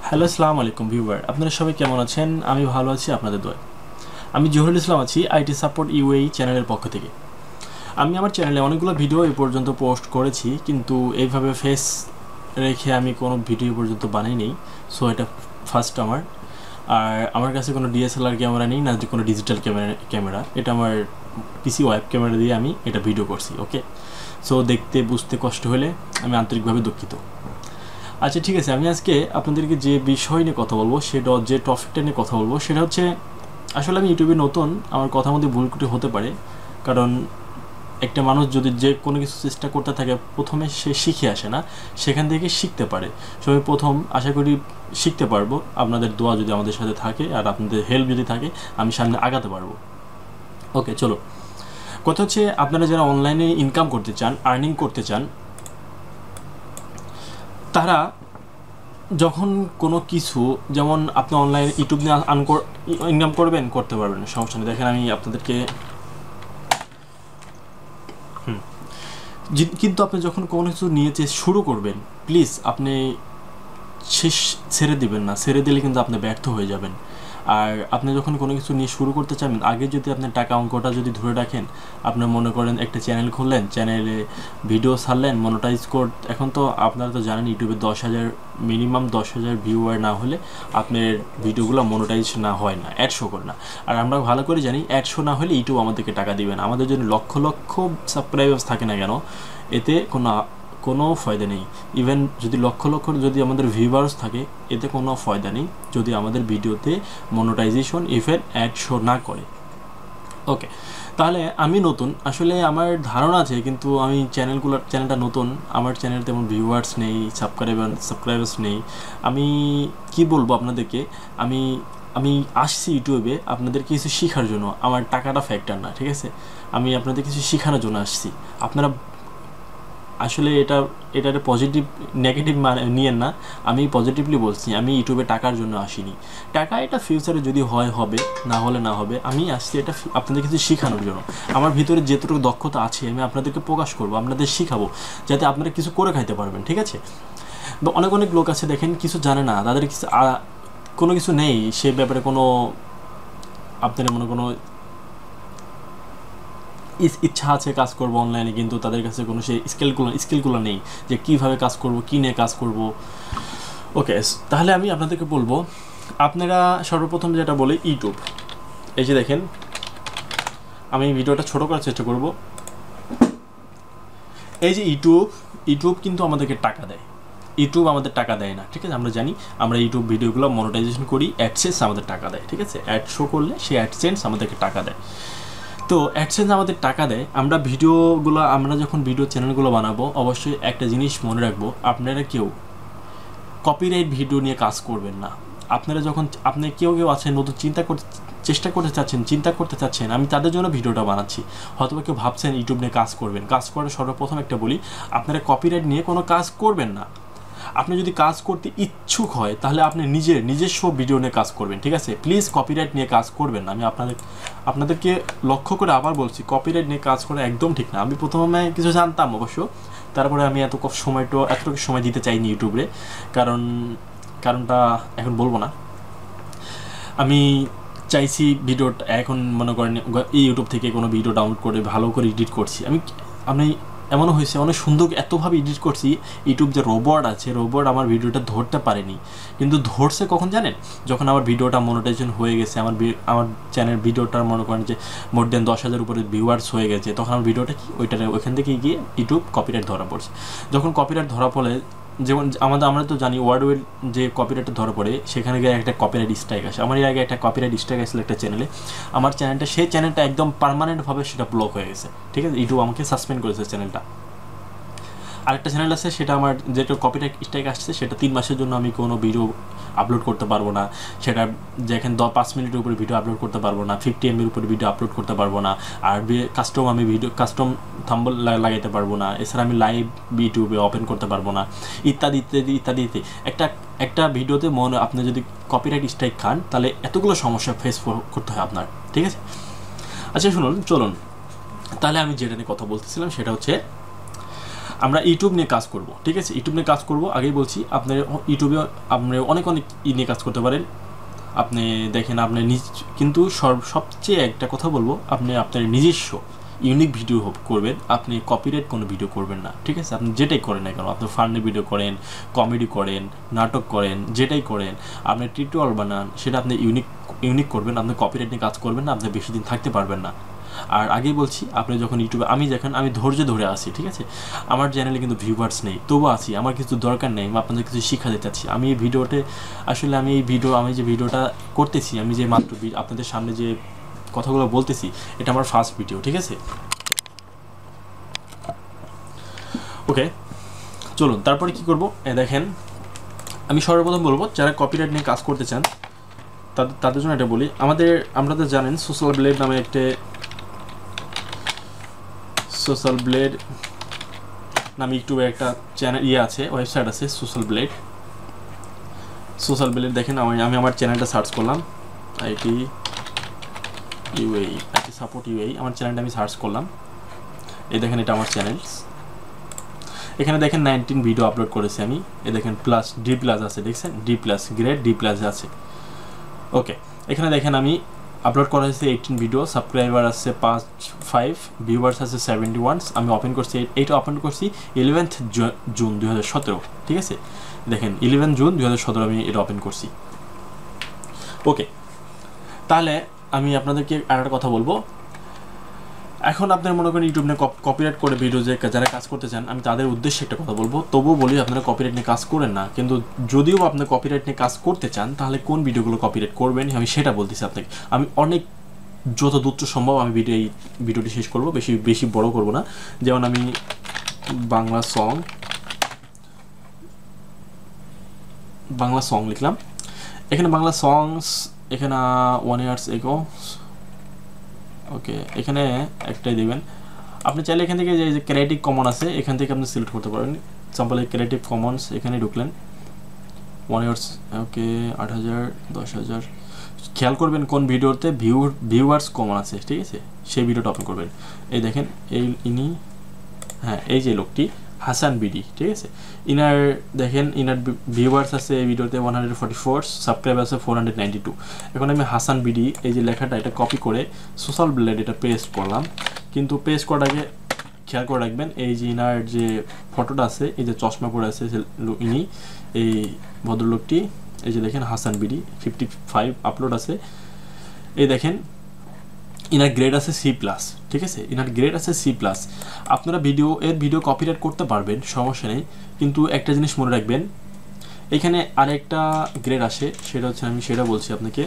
Hello আসসালামু আলাইকুম viewer, আপনারা সবাই কেমন আছেন? আমি ভালো আছি আপনাদের দোয়ায়। আমি জহুরুল ইসলাম আছি আইটি সাপোর্ট ইউএই চ্যানেলের পক্ষ থেকে। আমি আমার চ্যানেলে অনেকগুলো ভিডিও এই পর্যন্ত পোস্ট করেছি, কিন্তু এইভাবে ফেস রেখে আমি কোনো ভিডিও পর্যন্ত বানাইনি। সো এটা ফার্স্ট আমার। আর আমার কাছে কোনো ডিএসএলআর ক্যামেরা নেই, না যে কোনো ডিজিটাল ক্যামেরা। এটা আমার পিসি ওয়েব ক্যামেরা দিয়ে আমি এটা ভিডিও করছি। ওকে, সো দেখতে বুঝতে কষ্ট হলে আমি আন্তরিকভাবে দুঃখিত। আচ্ছা ঠিক আছে, আমি আজকে আপনাদেরকে যে বিষয় নিয়ে কথা বলবো, সেটা যে টপিকটা নিয়ে কথা বলবো সেটা হচ্ছে, আসলে আমি ইউটিউবে নতুন, আমার কথার মধ্যে ভুল ত্রুটি হতে পারে। কারণ একটা মানুষ যদি যে কোনো কিছু চেষ্টা করতে থাকে, প্রথমে সে শিখে আসে না, সেখান থেকে শিখতে পারে। সো আমি প্রথম আশা করি শিখতে পারবো, আপনাদের দোয়া যদি আমাদের সাথে থাকে আর আপনাদের হেল্প যদি থাকে, আমি সামনে আগাতে পারবো। ওকে চলো, কথা হচ্ছে, আপনারা যারা অনলাইনে ইনকাম করতে চান, আর্নিং করতে চান, তারা যখন কোনো কিছু, যেমন আপনি অনলাইনে ইউটিউব নিয়ে ইনকাম করতে পারবেন, সমস্যা নেই। দেখেন আমি আপনাদেরকে কিন্তু আপনি যখন কোনো কিছু নিয়ে শুরু করবেন, প্লিজ আপনি ছেড়ে দিবেন না। ছেড়ে দিলে কিন্তু আপনি ব্যর্থ হয়ে যাবেন। আর আপনি যখন কোনো কিছু নিয়ে শুরু করতে চান, আগে যদি আপনি টাকা অঙ্কটা যদি ধরে রাখেন, আপনার মনে করেন একটা চ্যানেল খুললেন, চ্যানেলে ভিডিও ছাড়লেন, মনোটাইজ এখন তো আপনারা তো জানেন ইউটিউবে 10,000 মিনিমাম 10,000 ভিউয়ার না হলে আপনার ভিডিওগুলো মনোটাইজ না হয় না, অ্যাড শো করে না। আর আমরা ভালো করে জানি অ্যাড শো না হলে ইউটিউব আমাদেরকে টাকা দিবে না। আমাদের জন্য লক্ষ লক্ষ সাবস্ক্রাইবার্স থাকে না কেন, এতে কোনো ফয়দা নেই। ইভেন যদি লক্ষ লক্ষ যদি আমাদের ভিউয়ার্স থাকে, এতে কোনো ফয়দা নেই যদি আমাদের ভিডিওতে মনোটাইজেশন ইভেন অ্যাড শো না করে। ওকে, তাহলে আমি নতুন, আসলে আমার ধারণা আছে, কিন্তু আমি চ্যানেলটা নতুন, আমার চ্যানেল তেমন ভিউয়ার্স নেই, সাবস্ক্রাইবার্স নেই। আমি কি বলবো আপনাদেরকে, আমি আসছি ইউটিউবে আপনাদের কিছু শেখার জন্য, আমার টাকাটা ফ্যাক্টর না, ঠিক আছে? আমি আপনাদের কিছু শেখানোর জন্য আসছি। আপনারা আসলে এটা পজিটিভ নেগেটিভ মানে নিয়েন না, আমি পজিটিভলি বলছি। আমি ইউটিউবে টাকার জন্য আসিনি। টাকা এটা ফিউচারে যদি হবে, না হলে না হবে। আমি আসছি এটা আপনাদের কিছু শেখানোর জন্য। আমার ভিতরে যেটুকু দক্ষতা আছে আমি আপনাদেরকে প্রকাশ করব, আপনাদের শেখাবো, যাতে আপনারা কিছু করে খাইতে পারবেন, ঠিক আছে? অনেক অনেক লোক আছে দেখেন, কিছু জানে না, তাদের কোনো কিছু নেই, সে ব্যাপারে কোনো আপনার কোনো ইচ্ছা আছে কাজ করবো অনলাইনে, কিন্তু তাদের কাছে কোনো সেই স্কিলগুলো নেই যে কীভাবে কাজ করব, কী নিয়ে কাজ করব। ওকে, তাহলে আমি আপনাদেরকে বলবো, আপনারা সর্বপ্রথম যেটা বলে ইউটিউব। এই যে দেখেন, আমি ভিডিওটা ছোট করার চেষ্টা করব। এই যে ইউটিউব কিন্তু আমাদেরকে টাকা দেয়। ইউটিউব আমাদের টাকা দেয় না, ঠিক আছে? আমরা জানি, আমরা ইউটিউব ভিডিওগুলো মনিটাইজেশন করি, অ্যাডসেন্স আমাদের টাকা দেয়, ঠিক আছে? অ্যাড শো করলে সেই অ্যাডসেন্স আমাদেরকে টাকা দেয়। তো অ্যাডসেন্স আমাদের টাকা দেয়। আমরা যখন ভিডিও চ্যানেলগুলো বানাবো, অবশ্যই একটা জিনিস মনে রাখবো, আপনারা কেউ কপিরাইট ভিডিও নিয়ে কাজ করবেন না। আপনারা যখন কেউ আছেন নতুন চেষ্টা করতে চাচ্ছেন, আমি তাদের জন্য ভিডিওটা বানাচ্ছি। হয়তো কেউ ভাবছেন ইউটিউব নিয়ে কাজ করবেন, কাজ করার সর্বপ্রথম একটা বলি, আপনারা কপিরাইট নিয়ে কোনো কাজ করবেন না। আপনি যদি কাজ করতে ইচ্ছুক হয়, তাহলে আপনি নিজস্ব ভিডিও নিয়ে কাজ করবেন, ঠিক আছে? প্লিজ কপিরাইট নিয়ে কাজ করবেন না। আমি আপনাদেরকে লক্ষ্য করে আবার বলছি, কপিরাইট নিয়ে কাজ করা একদম ঠিক না। আমি প্রথমে কিছু জানতাম অবশ্য, তারপরে আমি এতটুকু সময় দিতে চাইনি ইউটিউবে, কারণটা এখন বলবো না। আমি চাইছি ভিডিওটা, এখন মনে করেন ইউটিউব থেকে কোনো ভিডিও ডাউনলোড করে ভালো করে এডিট করছি। আমি এমনও হয়েছে, অনেক সুন্দর এতভাবে এডিট করছি, ইউটিউব যে রোবট আমার ভিডিওটা ধরতে পারেনি, কিন্তু ধরছে কখন জানেন? যখন আমার ভিডিওটা মনিটাইজেশন হয়ে গেছে, আমার চ্যানেল ভিডিওটার মনে করেন যে মোর দেন 10,000 উপরে ভিউয়ার্স হয়ে গেছে, তখন আমার ভিডিওটা ওইখান থেকে গিয়ে ইউটিউব কপিরাইট ধরা পড়ছে। যখন কপিরাইট ধরা পড়ে, যেমন আমরা তো জানি ওয়ার্ডওয়েল যে কপিরাইটটা ধরা পড়ে, সেখানে গিয়ে একটা কপিরাইট স্ট্রাইক আসে। আমার এর আগে একটা কপিরাইট স্ট্রাইক আসলে একটা চ্যানেলে, আমার সেই চ্যানেলটা একদম পার্মানেন্টভাবে সেটা ব্লক হয়ে গেছে, ঠিক আছে? ইউটিউব আমাকে সাসপেন্ড করেছে চ্যানেলটা। আরেকটা চ্যানেল আছে, সেটা আমার যেটা কপিরাইট স্ট্রাইক আসছে, সেটা 3 মাসের জন্য আমি কোনো ভিডিও আপলোড করতে পারবো না। সেটা যেখানে 5 মিনিটের উপরে ভিডিও আপলোড করতে পারবো না, 50 MB উপরে ভিডিও আপলোড করতে পারবো না, আর কাস্টম থাম্বনেল লাগাইতে পারবো না। এছাড়া আমি লাইভ ইউটিউবে ওপেন করতে পারবো না, ইত্যাদি ইত্যাদি ইত্যাদি। একটা ভিডিওতে আপনি যদি কপিরাইট স্ট্রাইক খান, তাহলে এতগুলো সমস্যা ফেস করতে হয় আপনার, ঠিক আছে? আচ্ছা চলুন, তাহলে আমি যেটা নিয়ে কথা বলতেছিলাম সেটা হচ্ছে, আমরা ইউটিউব নিয়ে কাজ করব, ঠিক আছে? ইউটিউব নিয়ে কাজ করব, আগেই বলছি। আপনার ইউটিউবে আপনি অনেক নিয়ে কাজ করতে পারেন। আপনি দেখেন আপনি কিন্তু সবচেয়ে একটা কথা বলবো, আপনি আপনার নিজস্ব ইউনিক ভিডিও করবেন, আপনি কপিরাইট কোনো ভিডিও করবেন না, ঠিক আছে? আপনি যেটাই করেন না কেন, আপনি ফানি ভিডিও করেন, কমেডি করেন, নাটক করেন, যেটাই করেন, আপনি টিউটোরিয়াল বানান, সেটা আপনি ইউনিক করবেন। আপনি কপিরাইট নিয়ে কাজ করবেন না, আপনি বেশি দিন থাকতে পারবেন না। আর আগেই বলছি, আপনি যখন ইউটিউবে আমি ধৈর্য ধরে আসি, ঠিক আছে? আমার চ্যানেলে কিন্তু ভিউয়ার্স নেই, তবু আছি, আমার কিছু দরকার নেই, আমি আপনাদের কিছু শিখাতে চাচ্ছি। আমি এই যে ভিডিওটা করতেছি, আমি যে মাত্র আপনাদের সামনে যে কথাগুলো বলতেছি, এটা আমার ফার্স্ট ভিডিও, ঠিক আছে? ওকে, চলুন তারপরে কি করব। দেখেন, আমি সর্বপ্রথম বলবো, যারা কপিরাইট নিয়ে কাজ করতে চান তাদের জন্য এটা বলি। আমরা তো জানেন সোশ্যাল ব্লেড নামে একটা ইউটিউবে একটা চ্যানেল আছে, ওয়েবসাইট আছে সোশ্যাল ব্লেড। দেখেন, আমি আমার চ্যানেলটা সার্চ করলাম, আইটি সাপোর্ট ইউএই, আমার চ্যানেলটা আমি সার্চ করলাম। এই দেখেন, এটা আমার চ্যানেল। এখানে দেখেন 19 ভিডিও আপলোড করেছি আমি। এই দেখেন ডি প্লাস আছে, দেখছেন? গ্রেড ডি প্লাস আছে। ওকে, এখানে দেখেন আমি আপলোড করা হয়েছে 18 ভিডিও, সাবস্ক্রাইবার আছে 5, ভিউয়ার্স আছে 71। আমি ওপেন করছি, এইটা ওপেন করছি 11 জুন 2017, ঠিক আছে? দেখেন 11 জুন 2017 আমি এটা ওপেন করছি। ওকে, তাহলে আমি আপনাদেরকে আরেকটা কথা বলবো। এখন আপনারা মনে করেন ইউটিউব নিয়ে কপিরাইট করে ভিডিও যারা কাজ করতে চান, আমি তাদের উদ্দেশ্যে একটা কথা বলবো। তবুও বলি, আপনারা কপিরাইট নিয়ে কাজ করেন না, কিন্তু যদিও আপনারা কপিরাইট নিয়ে কাজ করতে চান, তাহলে কোন ভিডিওগুলো কপিরাইট করবেন আমি সেটা বলতেছি আপনাকে। আমি যত দ্রুত সম্ভব আমি ভিডিওটি শেষ করব, বেশি বড় করব না। যেমন আমি বাংলা সং লিখলাম। এখানে বাংলা সংস, এখানে 1 years ago। ওকে, এখানে একটাই দেবেন। আপনি চাইলে এখান থেকে যে ক্রিয়েটিভ কমন আছে, এখান থেকে আপনি সিলেক্ট করতে পারেন। এক্সাম্পল ক্রিয়েটিভ কমন্স, এখানে ঢুকলেন 1 years, ওকে 8000, 10000। খেয়াল করবেন কোন ভিডিওতে ভিউয়ার্স কমন আছে, ঠিক আছে? সেই ভিডিওটা ওপেন করবেন। এই দেখেন, এই যে লোকটি হাসান বিডি, ঠিক আছে? দেখেন ইনার ভিউয়ার্স আছে এই ভিডিওতে 144, সাবস্ক্রাইবার আছে 492। এখন আমি হাসান বিডি এই যে লেখাটা, এটা কপি করে সোশ্যাল ব্লেড এটা পেস্ট করলাম। কিন্তু পেস্ট করার আগে খেয়াল করে রাখবেন, এই যে ইনার যে ফটোটা আছে, এই যে চশমা পরে আছে ইনি, এই ভদ্রলোকটি, এই যে দেখেন হাসান বিডি 55 আপলোড আছে। এই দেখেন ইনার গ্রেড আছে C+, ঠিক আছে? ইনার গ্রেড আছে C+। আপনারা ভিডিও কপিরাইট করতে পারবেন, সমস্যা নেই, কিন্তু একটা জিনিস মনে রাখবেন, এখানে আরেকটা গ্রেড আসে, সেটা হচ্ছে, আমি সেটা বলছি আপনাকে।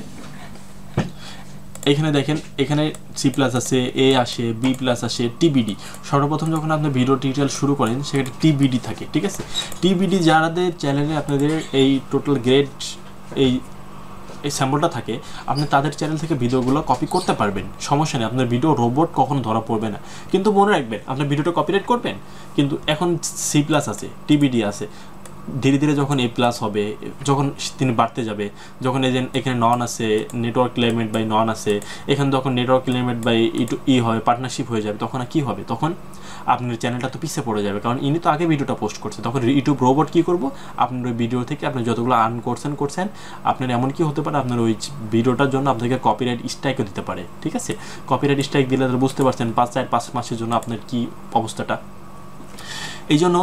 এখানে দেখেন, এখানে C+ আছে, A আসে, B+ আসে, TBD। সর্বপ্রথম যখন আপনি ভিডিও টিউটোরিয়াল শুরু করেন, সেখানে TBD থাকে, ঠিক আছে? TBD যাদের চ্যানেলে আপনাদের এই টোটাল গ্রেড এই স্যাম্পলটা থাকে, আপনি তাদের চ্যানেল থেকে ভিডিওগুলো কপি করতে পারবেন, সমস্যা নেই। আপনার ভিডিও রোবট কখনো ধরা পড়বে না। কিন্তু মনে রাখবেন, আপনার ভিডিওটা কপিরাইট করবেন, কিন্তু এখন C+ আছে, TBD আছে। ধীরে ধীরে যখন A+ হবে, যখন তিনি বাড়তে যাবে, যখন এখানে নন আছে, নেটওয়ার্ক লিমিট বাই নন আছে, এখানে যখন নেটওয়ার্ক লিমিট বাই হয়, পার্টনারশিপ হয়ে যাবে, তখন কি হবে? তখন আপনার চ্যানেলটা তো পিছিয়ে পড়ে যাবে, কারণ ইনি তো আগে ভিডিওটা পোস্ট করছে। তখন ইউটিউব রোবট কী করবো, আপনার ওই ভিডিও থেকে আপনি যতগুলো আর্ন করছেন, আপনার এমন কি হতে পারে, আপনার ওই ভিডিওটার জন্য আপনাকে কপিরাইট স্ট্রাইকও দিতে পারে, ঠিক আছে? কপিরাইট স্ট্রাইক দিলে বুঝতে পারছেন 5 মাসের জন্য আপনার কি অবস্থাটা। এই জন্য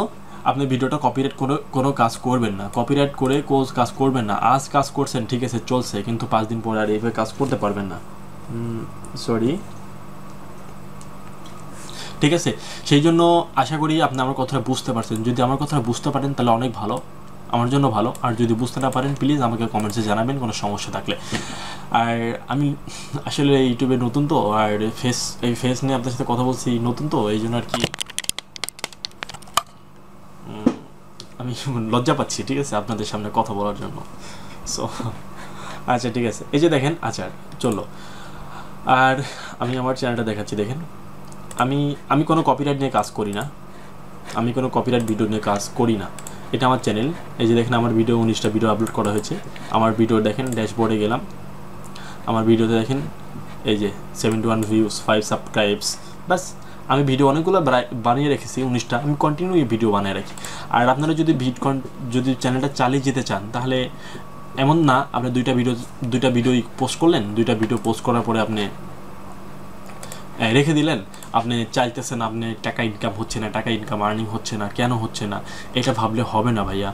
আপনি ভিডিওটা কপিরাইট কোনো কাজ করবেন না, কপিরাইট করে কাজ করবেন না। আজ কাজ করছেন, ঠিক আছে, চলছে, কিন্তু 5 দিন পরে আর এইভাবে কাজ করতে পারবেন না, সরি, ঠিক আছে? সেই জন্য আশা করি আপনি আমার কথাটা বুঝতে পারছেন। যদি আমার কথাটা বুঝতে পারেন তাহলে অনেক ভালো, আমার জন্য ভালো। আর যদি বুঝতে না পারেন, প্লিজ আমাকে কমেন্টসে জানাবেন কোনো সমস্যা থাকলে। আর আমি আসলে ইউটিউবে নতুন তো, আর ফেস নিয়ে আপনার সাথে কথা বলছি নতুন তো, এই জন্য আর কি আমি লজ্জা পাচ্ছি, ঠিক আছে, আপনাদের সামনে কথা বলার জন্য। সো আচ্ছা, ঠিক আছে, এই যে দেখেন, আচ্ছা চলো, আর আমি আমার চ্যানেলটা দেখাচ্ছি। দেখেন, আমি কোনো কপিরাইট নিয়ে কাজ করি না, আমি কোনো কপিরাইট ভিডিও নিয়ে কাজ করি না। এটা আমার চ্যানেল। এই যে দেখেন, আমার 19টা ভিডিও আপলোড করা হয়েছে। আমার ভিডিও দেখেন, ড্যাশবোর্ডে গেলাম, আমার ভিডিওতে দেখেন এই যে 71 ভিউজ, 5 সাবস্ক্রাইবস, বাস আমি ভিডিও অনেকগুলো বানিয়ে রেখেছি, 19টা। আমি কন্টিনিউ ভিডিও বানিয়ে রাখি। আর আপনারা যদি চ্যানেলটা চালিয়ে যেতে চান, তাহলে এমন না আপনি দুইটা ভিডিও পোস্ট করলেন, দুইটা ভিডিও পোস্ট করার পরে আপনি রেখে দিলেন, আপনি চাইতেছেন আপনি টাকা ইনকাম হচ্ছে না, টাকা ইনকাম আর্নিং হচ্ছে না, কেন হচ্ছে না, এটা ভাবলে হবে না ভাইয়া,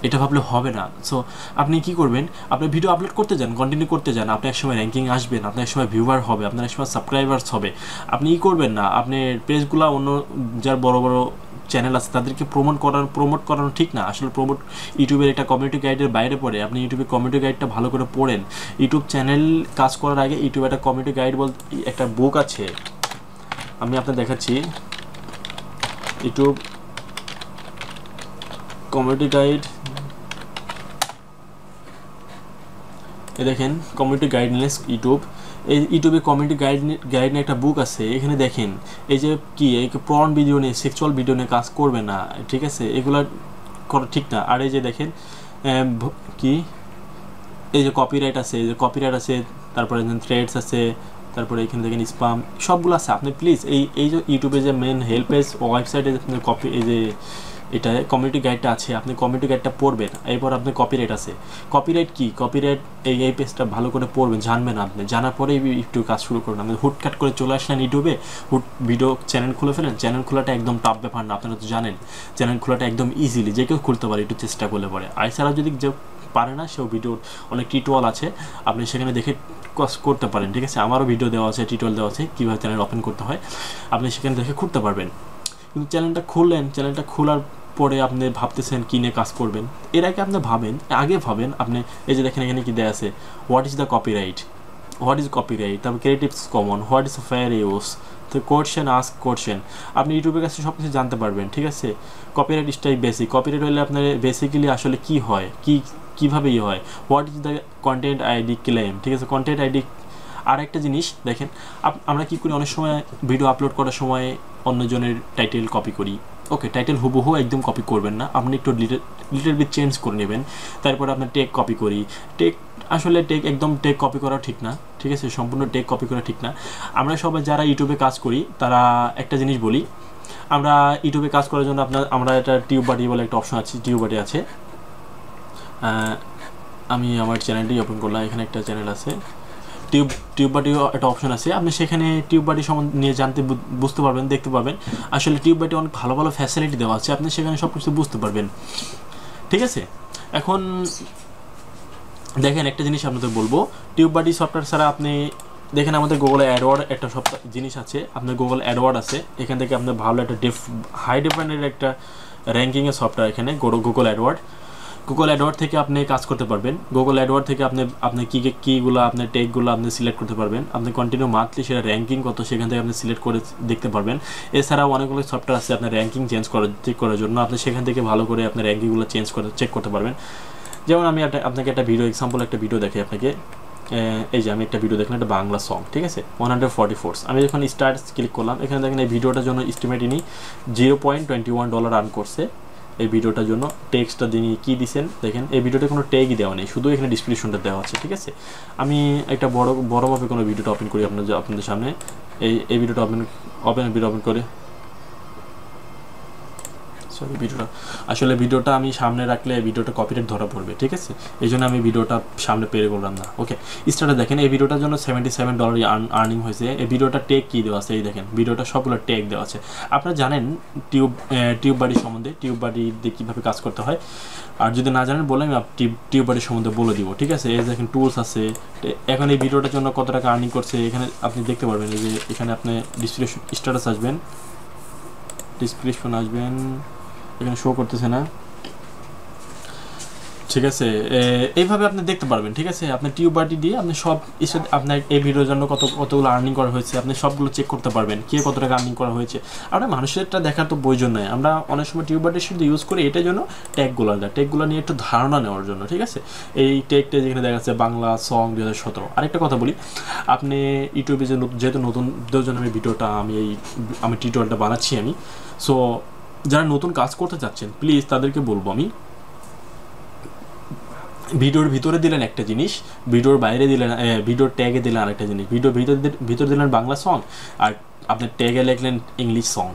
এটা ভাবলে হবে না। সো আপনি কি করবেন, আপনি ভিডিও আপলোড করতে যান, কন্টিনিউ করতে যান, আপনি একসময় র্যাঙ্কিং আসবেন, আপনার একসময় ভিউয়ার হবে, আপনার একসময় সাবস্ক্রাইবার্স হবে। আপনি করবেন না, আপনি পেজগুলো অন্য যার বড় বড় চ্যানেল আছে তাদেরকে প্রমোট করানো ঠিক না। আসলে ইউটিউবের একটা কমিউনিটি গাইডের বাইরে পড়ে। আপনি ইউটিউবে কমিউনিটি গাইডটা ভালো করে পড়েন। ইউটিউব চ্যানেল কাজ করার আগে ইউটিউবে একটা কমিউনিটি গাইড বলতে একটা বুক আছে, আমি আপনার দেখাচ্ছি। ইউটিউব কমিউনিটি গাইড, এই দেখেন কমিউনিটি গাইডনেস ইউটিউব। এই ইউটিউবে কমিউনিটি গাইড নিয়ে একটা বুক আছে। এখানে দেখেন এই যে কি প্রন ভিডিও নিয়ে, সেক্সুয়াল ভিডিও নিয়ে কাজ করবে না, ঠিক আছে, এগুলা করা ঠিক না। আর এই যে দেখেন কি এই যে কপিরাইট আছে, তারপরে থ্রেডস আছে, তারপরে এখানে দেখেন স্পাম, সবগুলো আছে। আপনি প্লিজ এই যে ইউটিউবে যে মেন হেল্প পেজ ওয়েবসাইটে এই যে এটা কমিউনিটি গাইডটা আছে, আপনি কমিউনিটি গাইডটা পড়বেন। এরপর আপনি কপিরাইট আছে, কপিরাইট কি, কপিরাইট এই পেজটা ভালো করে পড়বেন, জানবেন। আপনি জানার পরে ইউটিউব কাজ শুরু করবেন। আপনি হুটকাট করে চলে আসলেন ইউটিউবে, ভিডিও চ্যানেল খুলে ফেলেন। চ্যানেল খোলাটা একদম টাফ ব্যাপার না, আপনারা তো জানেন। চ্যানেল খোলাটা একদম ইজিলি যে কেউ খুলতে পারে, একটু চেষ্টা করলে পরে। এছাড়া যদি যে পারে না, সেও ভিডিওর অনেক টিউটোরিয়াল আছে, আপনি সেখানে দেখে করতে পারেন, ঠিক আছে। আমারও ভিডিও দেওয়া আছে, টিউটোরিয়াল দেওয়া আছে কীভাবে চ্যানেল ওপেন করতে হয়, আপনি সেখানে দেখে খুলতে পারবেন। কিন্তু চ্যানেলটা খুললেন, চ্যানেলটা খোলার পরে আপনি ভাবতেছেন কী নিয়ে কাজ করবেন, এর আগে আপনি আগে ভাবেন আপনি। এই যে দেখেন এখানে কি দেওয়া আছে, হোয়াট ইজ দ্য কপিরাইট, তারপর creatives common, what is fair use, তো কোয়েশ্চেন। আপনি ইউটিউবের কাছে সব কিছু জানতে পারবেন, ঠিক আছে। কপিরাইট স্টাইপ বেসিক, কপিরাইট হলে আপনার বেসিক্যালি আসলে কি হয়, কীভাবে হয়, what is the content ID claim, ঠিক আছে। কন্টেন্ট আইডি আর একটা জিনিস দেখেন, আমরা কী করি, অনেক সময় ভিডিও আপলোড করার সময় অন্যজনের টাইটেল কপি করি। ওকে, টাইটেল হুবহু একদম কপি করবেন না, আপনি একটু লিটল বিট চেঞ্জ করে নেবেন। তারপরে আপনার টেক কপি করি, আসলে একদম কপি করা ঠিক না, ঠিক আছে, সম্পূর্ণ কপি করা ঠিক না। আমরা সবাই যারা ইউটিউবে কাজ করি তারা একটা জিনিস বলি, আমরা ইউটিউবে কাজ করার জন্য আমরা একটা টিউববাডি বলে একটা অপশন আছে, টিউববাডি আছে। আমি আমার চ্যানেলটি ওপেন করলাম, এখানে একটা চ্যানেল আছে, টিউববাডিও একটা অপশন আছে। আপনি সেখানে টিউববাডি সম্বন্ধে নিয়ে বুঝতে পারবেন, দেখতে পাবেন। আসলে টিউববাডি অনেক ভালো ভালো ফ্যাসিলিটি দেওয়া আছে, আপনি সেখানে সব কিছু বুঝতে পারবেন, ঠিক আছে। এখন দেখেন একটা জিনিস আপনাদের বলবো, টিউববাডি সফটওয়্যার ছাড়া আপনি দেখেন আমাদের গুগল অ্যাডওয়ার্ড একটা জিনিস আছে, আপনার গুগল অ্যাডওয়ার্ড আছে। এখান থেকে আপনার ভালো একটা হাই ডিমান্ডের একটা র্যাঙ্কিংয়ের সফটওয়্যার এখানে গুগল অ্যাডওয়ার্ড থেকে আপনি কাজ করতে পারবেন। গুগল অ্যাডওয়ার্ড থেকে আপনি কীগুলো আপনার টেকগুলো আপনি সিলেক্ট করতে পারবেন। আপনি কন্টিনিউ মান্থলি সেটা র্যাঙ্কিং কত সেখান থেকে আপনি সিলেক্ট করে দেখতে পারবেন। এছাড়াও অনেকগুলো সফটওয়্যার আছে আপনার র্যাঙ্কিং চেক করার জন্য, আপনি সেখান থেকে ভালো করে আপনার র্যাঙ্কিংগুলো চেক করতে পারবেন। যেমন আমি আপনাকে একটা ভিডিও দেখাই আপনাকে। এই যে আমি একটা ভিডিও দেখলাম, একটা বাংলা সং, ঠিক আছে, 144। আমি যখন স্টার্ট ক্লিক করলাম, এখানে দেখেন এই ভিডিওটার জন্য এস্টিমেট ইনি $0.21 আর্ন করছে। এই ভিডিওটার জন্য টেক্সটটা যিনি কী দিচ্ছেন দেখেন, এই ভিডিওতে কোনো ট্যাগই দেওয়া নেই, শুধু এখানে ডিসক্রিপশনটা দেওয়া আছে, ঠিক আছে। আমি একটা বড়োভাবে কোনো ভিডিওটা ওপেন করি আপনাদের সামনে। এই ভিডিওটা ওপেন করে ভিডিওটা আমি সামনে রাখলে ভিডিওটা কপিরাইট ধরা পড়বে, ঠিক আছে। এই জন্য আমি ভিডিওটা সামনে পেরে করলাম না। ওকে, স্টার্টে দেখেন এই ভিডিওটার জন্য $77 আর্নিং হয়েছে। এই ভিডিওটা টেক কী দেওয়া আছে, এই দেখেন ভিডিওটা সবগুলো টেক দেওয়া আছে। আপনারা জানেন টিউববাডি সম্বন্ধে, টিউববাডি দিয়ে কীভাবে কাজ করতে হয়। আর যদি না জানেন বলে আমি টিউববাডি সম্বন্ধে বলে দিব, ঠিক আছে। এই দেখেন টুলস আছে। এখন এই ভিডিওটার জন্য কত টাকা আর্নিং করছে এখানে আপনি দেখতে পারবেন। এই যে এখানে আপনি ডিসক্রিপশন আসবেন, এখানে শো করতেছে না, ঠিক আছে। এইভাবে আপনি দেখতে পারবেন, ঠিক আছে। আপনি টিউববাডি দিয়ে আপনি সব আপনার এই ভিডিওর জন্য কতগুলো আর্নিং করা হয়েছে আপনি সবগুলো চেক করতে পারবেন, কে কত টাকা আর্নিং করা হয়েছে। আমরা মানুষেরটা দেখার তো প্রয়োজন নয়, আমরা অনেক সময় টিউববাডি শুধু ইউজ করি এটার জন্য ট্যাগগুলো নিয়ে একটু ধারণা নেওয়ার জন্য, ঠিক আছে। এই ট্যাগটা যেখানে দেখা যাচ্ছে বাংলা সং 2017। আরেকটা কথা বলি, আপনি ইউটিউবে যেহেতু নতুনদের জন্য আমি টিউটোরিয়ালটা বানাচ্ছি আমি। সো যারা নতুন কাজ করতে চাচ্ছেন প্লিজ তাদেরকে বলবো আমি, ভিডিওর ভিতরে দিলেন একটা জিনিস, ভিডিওর বাইরে দিলেন, ভিডিওর ট্যাগে দিলেন আরেকটা জিনিস, ভিডিওর ভিতরে দিলেন বাংলা সং, আর আপনার ট্যাগে লিখলেন ইংলিশ সং।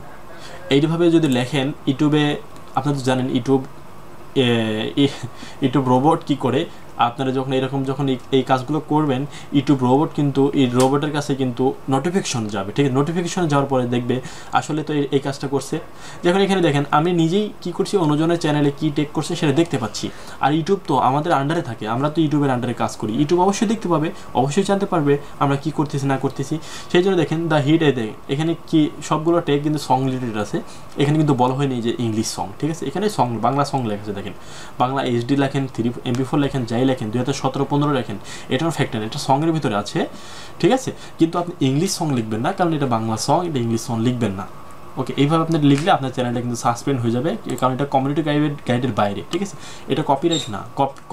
এইভাবে যদি লেখেন ইউটিউবে, আপনারা তো জানেন ইউটিউব রোবট কি করে, আপনারা যখন এরকম যখন এই কাজগুলো করবেন, ইউটিউব রোবট কিন্তু এই রোবটের কাছে কিন্তু নোটিফিকেশন যাবে, ঠিক আছে? নোটিফিকেশন যাওয়ার পরে দেখবে আসলে তো এই কাজটা করছে। যখন এখানে দেখেন আমি নিজেই কি করছি, অন্যজনের চ্যানেলে কি টেক করছে সেটা দেখতে পাচ্ছি। আর ইউটিউব তো আমাদের আন্ডারে থাকে, আমরা তো ইউটিউবের আন্ডারে কাজ করি, ইউটিউব অবশ্যই দেখতে পাবে, অবশ্যই জানতে পারবে আমরা কি করতেছি না করতেছি। সেই জন্য দেখেন দ্য হিট এখানে কি সবগুলো টেক কিন্তু সং রিলেটেড আছে। এখানে কিন্তু বলা হয়নি যে ইংলিশ সং, ঠিক আছে? এখানে সং বাংলা সং লেখা আছে, দেখেন বাংলা এইচডি লেখেন, 3MP4 লেখেন, যাই লেখেন, 2017-15 লেখেন, এটার ফ্যাক্ট না, এটা সঙ্গের ভিতরে আছে, ঠিক আছে? কিন্তু আপনি ইংলিশ সং লিখবেন না, কারণ এটা বাংলা সং, এটা ইংলিশ সং লিখবেন না। ওকে, এইভাবে আপনি লিখলে আপনার চ্যানেলটা কিন্তু সাসপেন্ড হয়ে যাবে, কারণ এটা কমিউনিটি গাইডের বাইরে, ঠিক আছে? এটা কপিরাইট না।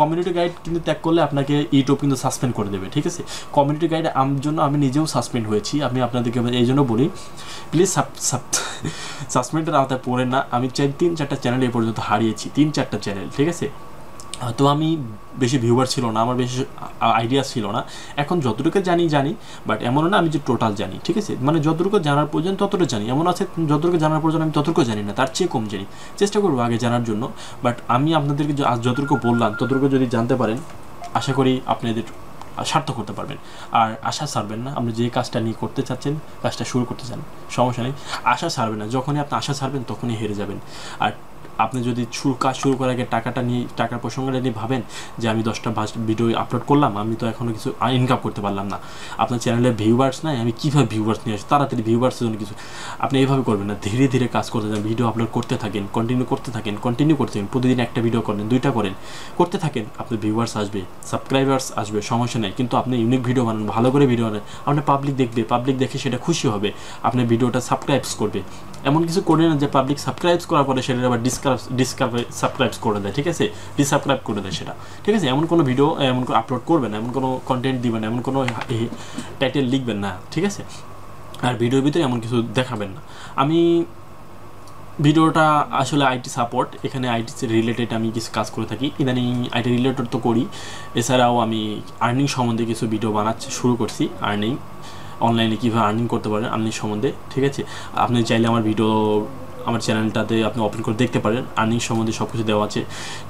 কমিউনিটি গাইড কিন্তু ত্যাগ করলে আপনাকে ইউটিউব কিন্তু সাসপেন্ড করে দেবে, ঠিক আছে? কমিউনিটি গাইড জন্য আমি নিজেও সাসপেন্ড হয়েছি, আমি আপনাদেরকে এই জন্য বলি প্লিজ সাসপেন্ডের আওতায় পড়েন না। আমি 3-4টা চ্যানেল এই পর্যন্ত হারিয়েছি, 3-4টা চ্যানেল, ঠিক আছে? তো আমি বেশি ভিউয়ার ছিল না, আমার বেশি আইডিয়া ছিল না, এখন যতটুকু জানি, বাট এমনও না আমি যে টোটাল জানি, ঠিক আছে? মানে যতটুকু জানার প্রয়োজন ততটুকু জানি, এমন আছে যতটুকু জানার প্রয়োজন আমি ততটুকু জানি না, তার চেয়ে কম জানি, চেষ্টা করবো আগে জানার জন্য। বাট আমি আপনাদেরকে আজ যতটুকু বললাম ততটুকু যদি জানতে পারেন, আশা করি আপনাদের সার্থক করতে পারবেন। আর আশা ছাড়বেন না, আপনি যে কাজটা নিয়ে করতে চাচ্ছেন, কাজটা শুরু করতে চান, সমস্যা নেই, আশা ছাড়বেন না। যখনই আপনি আশা ছাড়বেন তখনই হেরে যাবেন। আর আপনি যদি কাজ শুরু করার আগে টাকার প্রসঙ্গটা নিয়ে ভাবেন যে আমি 10টা ভিডিও আপলোড করলাম, আমি তো এখনও কিছু ইনকাম করতে পারলাম না, আপনার চ্যানেলে ভিউয়ার্স নাই, আমি কীভাবে ভিউয়ার্স নিয়ে আসি, তাড়াতাড়ি ভিউয়ার্সের জন্য কিছু, আপনি এইভাবে করবেন না, ধীরে ধীরে কাজ করতে থাকেন, ভিডিও আপলোড করতে থাকেন, কন্টিনিউ করতে থাকেন, প্রতিদিন একটা ভিডিও করেন, 2টা করেন, করতে থাকেন, আপনার ভিউয়ার্স আসবে, সাবস্ক্রাইবার্স আসবে, সমস্যা নেই। কিন্তু আপনি ইউনিক ভিডিও বানান, ভালো করে ভিডিও বানান, আপনার পাবলিক দেখবে, পাবলিক দেখে সেটা খুশি হবে, আপনার ভিডিওটা সাবস্ক্রাইবস করবে। এমন কিছু করে না যে পাবলিক সাবস্ক্রাইব করার পরে সেটা আবার সাবস্ক্রাইব করে দেয়, ঠিক আছে? ডিসাবস্ক্রাইব করে দেয় সেটা, ঠিক আছে? এমন কোনো ভিডিও এমন কোনো আপলোড করবেন না, এমন কোনো কন্টেন্ট দিবেন না, এমন কোনো টাইটেল লিখবেন না, ঠিক আছে? আর ভিডিওর ভিতরে এমন কিছু দেখাবেন না। আমি ভিডিওটা আসলে আইটি সাপোর্ট, এখানে আইটি রিলেটেড আমি কিছু কাজ করে থাকি, ইদানিং আইটি রিলেটেড তো করি, এছাড়াও আমি আর্নিং সম্বন্ধে কিছু ভিডিও শুরু করছি, অনলাইনে কীভাবে আর্নিং করতে পারেন আর্নিং সম্বন্ধে, ঠিক আছে? আপনি চাইলে আমার চ্যানেলটাতে আপনি ওপেন করে দেখতে পারেন, আর্নিং সম্বন্ধে সব কিছু দেওয়া আছে,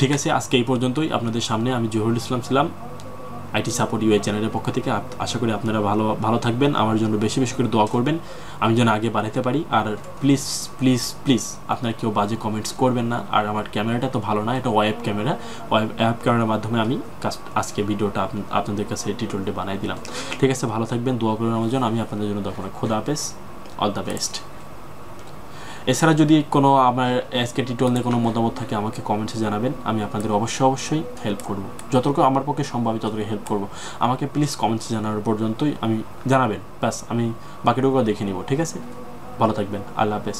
ঠিক আছে? আজকে এই পর্যন্তই, আপনাদের সামনে আমি জহিরুল ইসলাম ছিলাম, আইটি সাপোর্ট ইউআই চ্যানেলের পক্ষ থেকে। আশা করি আপনারা ভালো থাকবেন, আমার জন্য বেশি বেশি করে দোয়া করবেন, আমি যেন আগে বাড়াতে পারি। আর প্লিজ প্লিজ প্লিজ আপনারা কেউ বাজে কমেন্টস করবেন না। আর আমার ক্যামেরাটা তো ভালো না, এটা ওয়েব ক্যামেরার মাধ্যমে আমি আজকে ভিডিওটা আপনাদের কাছে টিউটোরিয়ালটা বানাই দিলাম, ঠিক আছে? ভালো থাকবেন, দোয়া করবেন আমার জন্য, আমি আপনাদের জন্য দোয়া করি। খোদা হাফেজ, অল দ্য বেস্ট। এছাড়া যদি কোনো আমার আজকে টিউটোরিয়াল নিয়ে কোনো মতামত থাকে আমাকে কমেন্টসে জানাবেন, আমি আপনাদের অবশ্যই হেল্প করব, যতটুকু আমার পক্ষে সম্ভব ততটুকু হেল্প করব। আমাকে প্লিজ কমেন্টসে জানার পর্যন্তই আমি জানাবেন, ব্যাস আমি বাকিটুকু দেখে নিব, ঠিক আছে? ভালো থাকবেন, আল্লাহ হাফেজ।